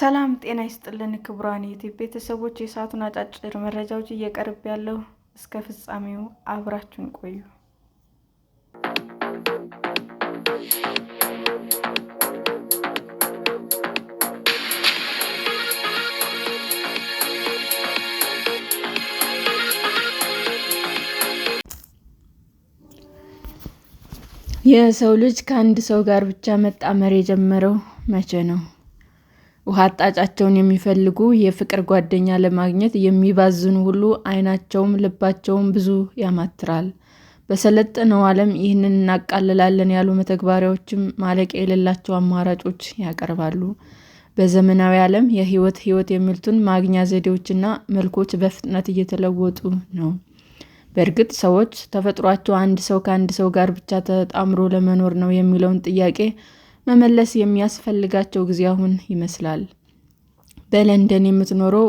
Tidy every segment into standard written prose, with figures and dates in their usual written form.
ሰላም ጤና ይስጥልን ክቡራን የዩቲዩብ ቤተሰቦች፣ የሰዓቱን አጫጭር መረጃዎች እየቀርብ ያለው እስከ ፍጻሜው አብራችሁን ቆዩ። የሰው ልጅ ከአንድ ሰው ጋር ብቻ መጣመር የጀመረው መቼ ነው? ውሃ አጣጫቸውን የሚፈልጉ የፍቅር ጓደኛ ለማግኘት የሚባዝኑ ሁሉ ዓይናቸውም ልባቸውም ብዙ ያማትራል። በሰለጠነው ዓለም ይህንን እናቃልላለን ያሉ መተግበሪያዎችም ማለቂያ የሌላቸው አማራጮች ያቀርባሉ። በዘመናዊ ዓለም ሕይወት የሚሉትን ማግኛ ዘዴዎችና መልኮች በፍጥነት እየተለወጡ ነው። በእርግጥ ሰዎች ተፈጥሯቸው አንድ ሰው ከአንድ ሰው ጋር ብቻ ተጣምሮ ለመኖር ነው የሚለውን ጥያቄ መመለስ የሚያስፈልጋቸው ጊዜ አሁን ይመስላል። በለንደን የምትኖረው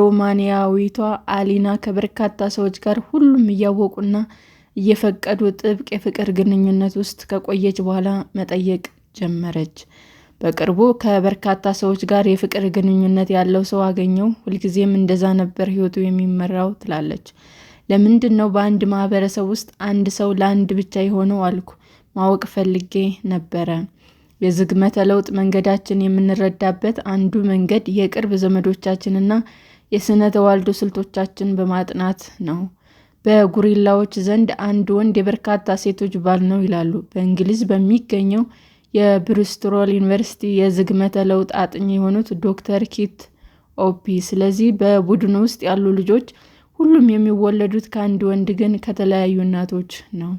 ሮማኒያዊቷ አሊና ከበርካታ ሰዎች ጋር ሁሉም እያወቁና እየፈቀዱ ጥብቅ የፍቅር ግንኙነት ውስጥ ከቆየች በኋላ መጠየቅ ጀመረች። በቅርቡ ከበርካታ ሰዎች ጋር የፍቅር ግንኙነት ያለው ሰው አገኘው፣ ሁልጊዜም እንደዛ ነበር ሕይወቱ የሚመራው ትላለች። ለምንድን ነው በአንድ ማህበረሰብ ውስጥ አንድ ሰው ለአንድ ብቻ የሆነው አልኩ። ማወቅ ፈልጌ ነበረ። የዝግመተ ለውጥ መንገዳችን የምንረዳበት አንዱ መንገድ የቅርብ ዘመዶቻችንና የስነ ተዋልዶ ስልቶቻችን በማጥናት ነው። በጉሪላዎች ዘንድ አንድ ወንድ የበርካታ ሴቶች ባል ነው ይላሉ በእንግሊዝ በሚገኘው የብሪስቶል ዩኒቨርሲቲ የዝግመተ ለውጥ አጥኚ የሆኑት ዶክተር ኪት ኦፒ። ስለዚህ በቡድኑ ውስጥ ያሉ ልጆች ሁሉም የሚወለዱት ከአንድ ወንድ ግን ከተለያዩ እናቶች ነው።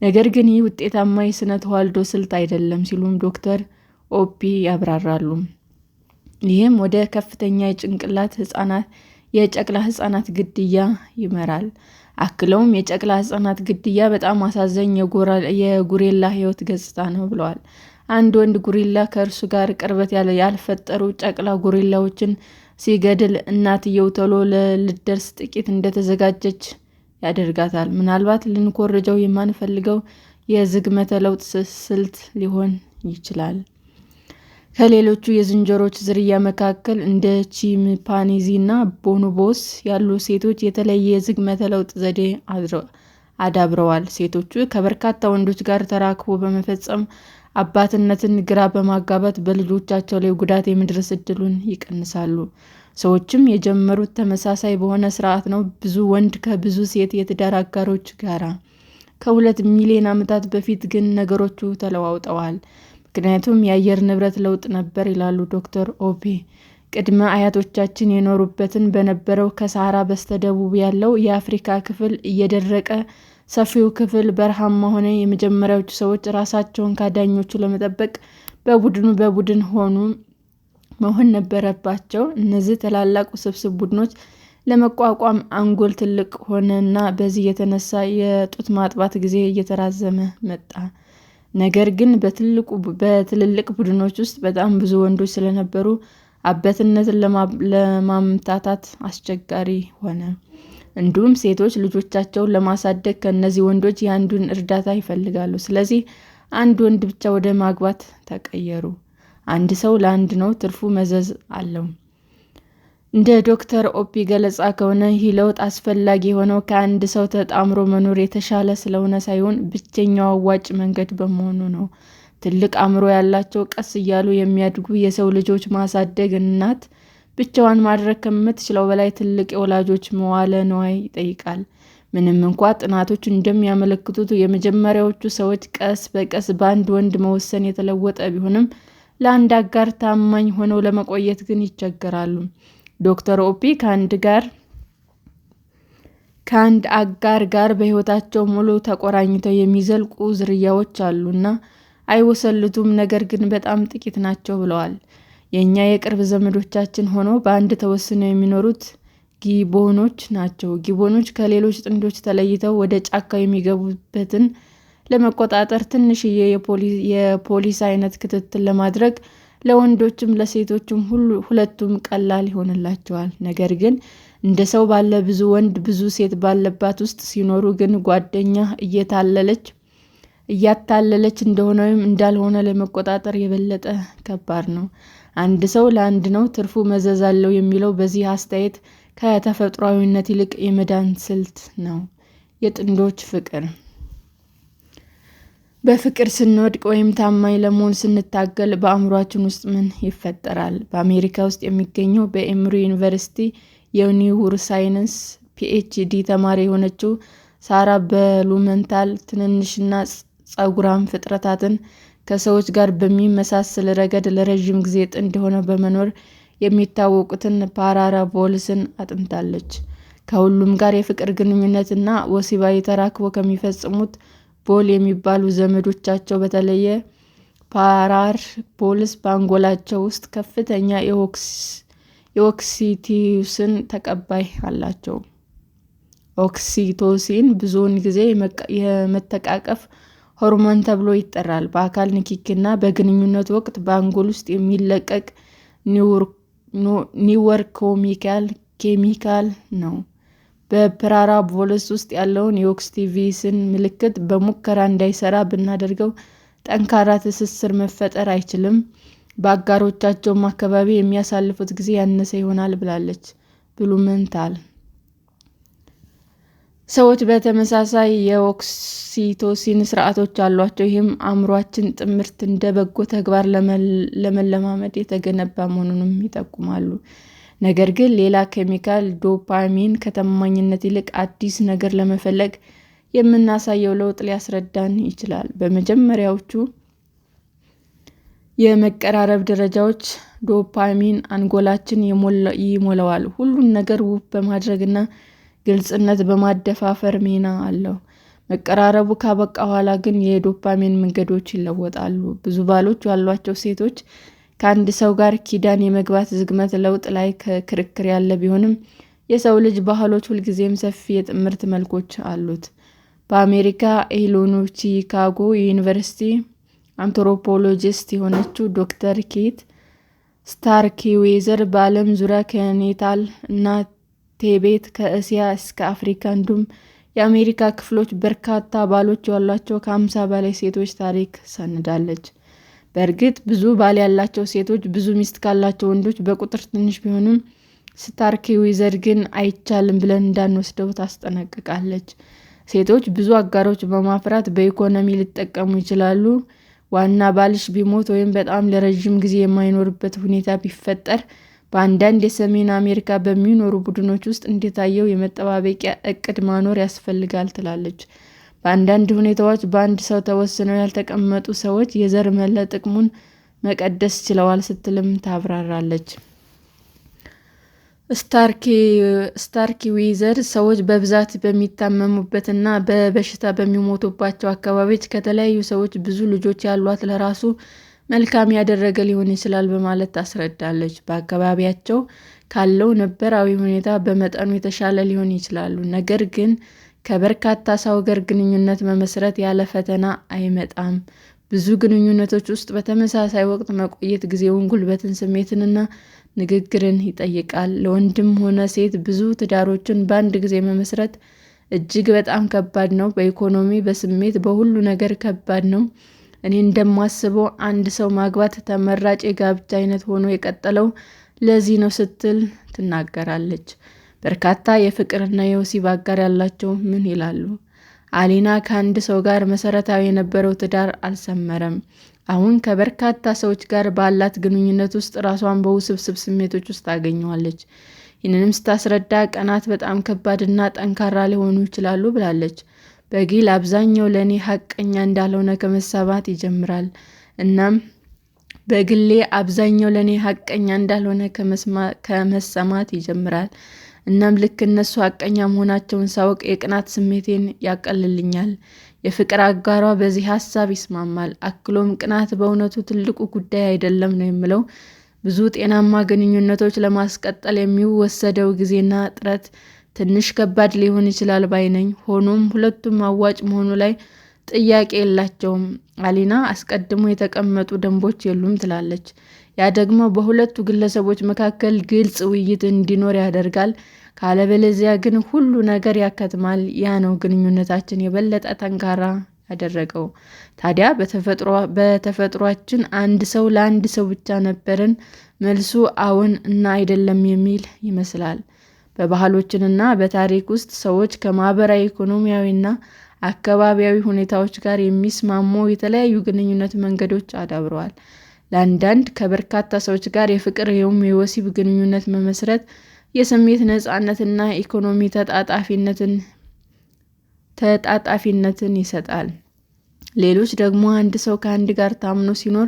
ነገር ግን ይህ ውጤታማ የስነ ተዋልዶ ስልት አይደለም ሲሉም ዶክተር ኦፒ ያብራራሉ። ይህም ወደ ከፍተኛ የጨቅላ ህጻናት ግድያ ይመራል። አክለውም የጨቅላ ህጻናት ግድያ በጣም አሳዛኝ የጉሪላ ህይወት ገጽታ ነው ብለዋል። አንድ ወንድ ጉሪላ ከእርሱ ጋር ቅርበት ያልፈጠሩ ጨቅላ ጉሪላዎችን ሲገድል እናትየው ቶሎ ልትደርስ ጥቂት እንደተዘጋጀች ያደርጋታል። ምናልባት ልንኮርጀው የማንፈልገው የዝግመተ ለውጥ ስልት ሊሆን ይችላል። ከሌሎቹ የዝንጀሮች ዝርያ መካከል እንደ ቺምፓንዚ እና ቦኖቦስ ያሉ ሴቶች የተለየ የዝግመተ ለውጥ ዘዴ አዳብረዋል። ሴቶቹ ከበርካታ ወንዶች ጋር ተራክቦ በመፈጸም አባትነትን ግራ በማጋባት በልጆቻቸው ላይ ጉዳት የመድረስ እድሉን ይቀንሳሉ። ሰዎችም የጀመሩት ተመሳሳይ በሆነ ስርዓት ነው። ብዙ ወንድ ከብዙ ሴት የትዳር አጋሮች ጋራ። ከ2 ሚሊዮን ዓመታት በፊት ግን ነገሮቹ ተለዋውጠዋል። ምክንያቱም የአየር ንብረት ለውጥ ነበር ይላሉ ዶክተር ኦፔ። ቅድመ አያቶቻችን የኖሩበትን በነበረው ከሰሃራ በስተደቡብ ያለው የአፍሪካ ክፍል እየደረቀ ሰፊው ክፍል በረሃማ ሆነ። የመጀመሪያዎቹ ሰዎች ራሳቸውን ከአዳኞቹ ለመጠበቅ በቡድን መሆን ነበረባቸው። እነዚህ ታላላቅ ውስብስብ ቡድኖች ለመቋቋም አንጎል ትልቅ ሆነ እና በዚህ የተነሳ የጡት ማጥባት ጊዜ እየተራዘመ መጣ። ነገር ግን በትልልቅ ቡድኖች ውስጥ በጣም ብዙ ወንዶች ስለነበሩ አበትነትን ለማምታታት አስቸጋሪ ሆነ። እንዲሁም ሴቶች ልጆቻቸውን ለማሳደግ ከእነዚህ ወንዶች የአንዱን እርዳታ ይፈልጋሉ። ስለዚህ አንድ ወንድ ብቻ ወደ ማግባት ተቀየሩ። አንድ ሰው ለአንድ ነው፣ ትርፉ መዘዝ አለው። እንደ ዶክተር ኦፒ ገለጻ ከሆነ ይህ ለውጥ አስፈላጊ የሆነው ከአንድ ሰው ተጣምሮ መኖር የተሻለ ስለሆነ ሳይሆን ብቸኛው አዋጭ መንገድ በመሆኑ ነው። ትልቅ አእምሮ ያላቸው ቀስ እያሉ የሚያድጉ የሰው ልጆች ማሳደግ እናት ብቻዋን ማድረግ ከምትችለው በላይ ትልቅ የወላጆች መዋለ ንዋይ ይጠይቃል። ምንም እንኳ ጥናቶች እንደሚያመለክቱት የመጀመሪያዎቹ ሰዎች ቀስ በቀስ በአንድ ወንድ መወሰን የተለወጠ ቢሆንም ለአንድ አጋር ታማኝ ሆነው ለመቆየት ግን ይቸገራሉ። ዶክተር ኦፒ ከአንድ አጋር ጋር በሕይወታቸው ሙሉ ተቆራኝተው የሚዘልቁ ዝርያዎች አሉና አይወሰልቱም፣ ነገር ግን በጣም ጥቂት ናቸው ብለዋል። የእኛ የቅርብ ዘመዶቻችን ሆነው በአንድ ተወስነው የሚኖሩት ጊቦኖች ናቸው። ጊቦኖች ከሌሎች ጥንዶች ተለይተው ወደ ጫካ የሚገቡበትን ለመቆጣጠር ትንሽዬ የፖሊስ አይነት ክትትል ለማድረግ ለወንዶችም ለሴቶችም ሁለቱም ቀላል ይሆንላቸዋል። ነገር ግን እንደ ሰው ባለ ብዙ ወንድ ብዙ ሴት ባለባት ውስጥ ሲኖሩ ግን ጓደኛ እየታለለች እያታለለች እንደሆነ ወይም እንዳልሆነ ለመቆጣጠር የበለጠ ከባድ ነው። አንድ ሰው ለአንድ ነው ትርፉ መዘዝ አለው የሚለው በዚህ አስተያየት ከተፈጥሯዊነት ይልቅ የመዳን ስልት ነው። የጥንዶች ፍቅር በፍቅር ስንወድቅ ወይም ታማኝ ለመሆን ስንታገል በአእምሯችን ውስጥ ምን ይፈጠራል? በአሜሪካ ውስጥ የሚገኘው በኤምሪ ዩኒቨርሲቲ የኒውሮሳይንስ ፒኤችዲ ተማሪ የሆነችው ሳራ በሉመንታል ትንንሽና ጸጉራም ፍጥረታትን ከሰዎች ጋር በሚመሳሰል ረገድ ለረዥም ጊዜ ጥንድ ሆነው በመኖር የሚታወቁትን ፓራቦልስን አጥንታለች። ከሁሉም ጋር የፍቅር ግንኙነት እና ወሲባዊ ተራክቦ ከሚፈጽሙት ቦል የሚባሉ ዘመዶቻቸው በተለየ ፓራቦልስ በአንጎላቸው ውስጥ ከፍተኛ የኦክሲቶሲን ተቀባይ አላቸው። ኦክሲቶሲን ብዙውን ጊዜ የመተቃቀፍ ሆርሞን ተብሎ ይጠራል። በአካል ንክኪና በግንኙነት ወቅት በአንጎል ውስጥ የሚለቀቅ ኬሚካል ነው። በፓራቦልስ ውስጥ ያለውን የኦክሲቶሲን ምልክት በሙከራ እንዳይሰራ ብናደርገው ጠንካራ ትስስር መፈጠር አይችልም። በአጋሮቻቸውም አካባቢ የሚያሳልፉት ጊዜ ያነሰ ይሆናል ብላለች ብሉመንታል። ሰዎች በተመሳሳይ የኦክሲቶሲን ስርዓቶች አሏቸው። ይህም አእምሯችን ትምህርት እንደ በጎ ተግባር ለመለማመድ የተገነባ መሆኑንም ይጠቁማሉ። ነገር ግን ሌላ ኬሚካል ዶፓሚን ከታማኝነት ይልቅ አዲስ ነገር ለመፈለግ የምናሳየው ለውጥ ሊያስረዳን ይችላል። በመጀመሪያዎቹ የመቀራረብ ደረጃዎች ዶፓሚን አንጎላችን ይሞላዋል። ሁሉን ነገር ውብ በማድረግና ግልጽነት በማደፋፈር ሚና አለው። መቀራረቡ ካበቃ በኋላ ግን የዶፓሚን መንገዶች ይለወጣሉ። ብዙ ባሎች ያሏቸው ሴቶች ከአንድ ሰው ጋር ኪዳን የመግባት ዝግመት ለውጥ ላይ ክርክር ያለ ቢሆንም የሰው ልጅ ባህሎች ሁልጊዜም ሰፊ የጥምረት መልኮች አሉት። በአሜሪካ ኢሊኖይ ቺካጎ ዩኒቨርሲቲ አንትሮፖሎጂስት የሆነችው ዶክተር ኬት ስታርክዌዘር በዓለም ዙሪያ ከኔፓል እና ቲቤት ከእስያ እስከ አፍሪካ እንዲሁም የአሜሪካ ክፍሎች በርካታ ባሎች ያሏቸው ከ50 በላይ ሴቶች ታሪክ ሰንዳለች። በእርግጥ ብዙ ባል ያላቸው ሴቶች ብዙ ሚስት ካላቸው ወንዶች በቁጥር ትንሽ ቢሆኑም ስታርክዌዘር ግን አይቻልም ብለን እንዳንወስደው ታስጠነቅቃለች። ሴቶች ብዙ አጋሮች በማፍራት በኢኮኖሚ ሊጠቀሙ ይችላሉ። ዋና ባልሽ ቢሞት ወይም በጣም ለረጅም ጊዜ የማይኖርበት ሁኔታ ቢፈጠር በአንዳንድ የሰሜን አሜሪካ በሚኖሩ ቡድኖች ውስጥ እንደታየው የመጠባበቂያ ዕቅድ ማኖር ያስፈልጋል ትላለች። በአንዳንድ ሁኔታዎች በአንድ ሰው ተወስነው ያልተቀመጡ ሰዎች የዘር ጥቅሙን መቀደስ ችለዋል ስትልም ታብራራለች። ስታርክዌዘር ሰዎች በብዛት በሚታመሙበትና በበሽታ በሚሞቱባቸው አካባቢዎች ከተለያዩ ሰዎች ብዙ ልጆች ያሏት ለራሱ መልካም ያደረገ ሊሆን ይችላል በማለት ታስረዳለች። በአካባቢያቸው ካለው ነባራዊ ሁኔታ በመጠኑ የተሻለ ሊሆኑ ይችላሉ። ነገር ግን ከበርካታ ሰው ጋር ግንኙነት መመስረት ያለ ፈተና አይመጣም። ብዙ ግንኙነቶች ውስጥ በተመሳሳይ ወቅት መቆየት ጊዜውን፣ ጉልበትን፣ ስሜትንና ንግግርን ይጠይቃል። ለወንድም ሆነ ሴት ብዙ ትዳሮችን በአንድ ጊዜ መመስረት እጅግ በጣም ከባድ ነው። በኢኮኖሚ፣ በስሜት፣ በሁሉ ነገር ከባድ ነው። እኔ እንደማስበው አንድ ሰው ማግባት ተመራጭ የጋብቻ አይነት ሆኖ የቀጠለው ለዚህ ነው ስትል ትናገራለች። በርካታ የፍቅርና የወሲብ አጋር ያላቸው ምን ይላሉ? አሊና ከአንድ ሰው ጋር መሰረታዊ የነበረው ትዳር አልሰመረም። አሁን ከበርካታ ሰዎች ጋር ባላት ግንኙነት ውስጥ ራሷን በውስብስብ ስሜቶች ውስጥ ታገኘዋለች። ይህንንም ስታስረዳ ቀናት በጣም ከባድና ጠንካራ ሊሆኑ ይችላሉ ብላለች። በግል አብዛኛው ለእኔ ሐቀኛ እንዳልሆነ ከመሰማት ይጀምራል። እናም በግሌ አብዛኛው ለእኔ ሐቀኛ እንዳልሆነ ከመሰማት ይጀምራል። እናም ልክ እነሱ ሐቀኛ መሆናቸውን ሳውቅ የቅናት ስሜቴን ያቀልልኛል። የፍቅር አጋሯ በዚህ ሀሳብ ይስማማል። አክሎም ቅናት በእውነቱ ትልቁ ጉዳይ አይደለም ነው የሚለው። ብዙ ጤናማ ግንኙነቶች ለማስቀጠል የሚወሰደው ጊዜና ጥረት ትንሽ ከባድ ሊሆን ይችላል ባይ ነኝ። ሆኖም ሁለቱም አዋጭ መሆኑ ላይ ጥያቄ የላቸውም። አሊና አስቀድሞ የተቀመጡ ደንቦች የሉም ትላለች። ያ ደግሞ በሁለቱ ግለሰቦች መካከል ግልጽ ውይይት እንዲኖር ያደርጋል። ካለበለዚያ ግን ሁሉ ነገር ያከትማል። ያ ነው ግንኙነታችን የበለጠ ጠንካራ ያደረገው። ታዲያ በተፈጥሯችን አንድ ሰው ለአንድ ሰው ብቻ ነበርን? መልሱ አዎን እና አይደለም የሚል ይመስላል። በባህሎችና በታሪክ ውስጥ ሰዎች ከማህበራዊ፣ ኢኮኖሚያዊና አካባቢያዊ ሁኔታዎች ጋር የሚስማሙ የተለያዩ ግንኙነት መንገዶች አዳብረዋል። ለአንዳንድ ከበርካታ ሰዎች ጋር የፍቅር ወይም የወሲብ ግንኙነት መመስረት የስሜት ነፃነትና ኢኮኖሚ ተጣጣፊነትን ይሰጣል። ሌሎች ደግሞ አንድ ሰው ከአንድ ጋር ታምኖ ሲኖር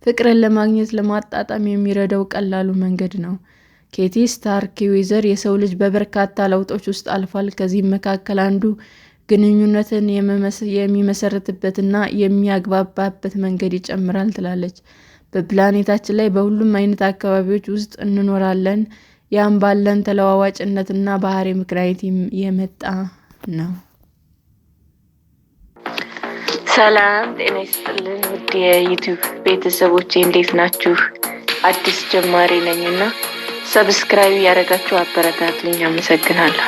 ፍቅርን ለማግኘት ለማጣጣም የሚረዳው ቀላሉ መንገድ ነው። ኬቲ ስታርክዌዘር የሰው ልጅ በበርካታ ለውጦች ውስጥ አልፏል። ከዚህም መካከል አንዱ ግንኙነትን የሚመሰርትበትና የሚያግባባበት መንገድ ይጨምራል ትላለች። በፕላኔታችን ላይ በሁሉም አይነት አካባቢዎች ውስጥ እንኖራለን። ያም ባለን ተለዋዋጭነትና ባህሪ ምክንያት የመጣ ነው። ሰላም ጤና ይስጥልን ውድ የዩቲዩብ ቤተሰቦቼ እንዴት ናችሁ? አዲስ ጀማሪ ነኝና ሰብስክራይብ ያደረጋችሁ አበረታቱኝ። አመሰግናለሁ።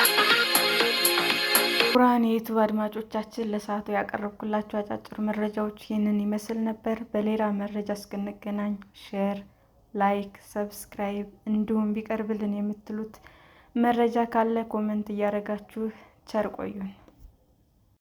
ክቡራን የዩቲዩብ አድማጮቻችን ለሰዓቱ ያቀረብኩላችሁ አጫጭር መረጃዎች ይህንን ይመስል ነበር። በሌላ መረጃ እስክንገናኝ ሼር፣ ላይክ፣ ሰብስክራይብ እንዲሁም ቢቀርብልን የምትሉት መረጃ ካለ ኮመንት እያደረጋችሁ ቸር ቆዩን።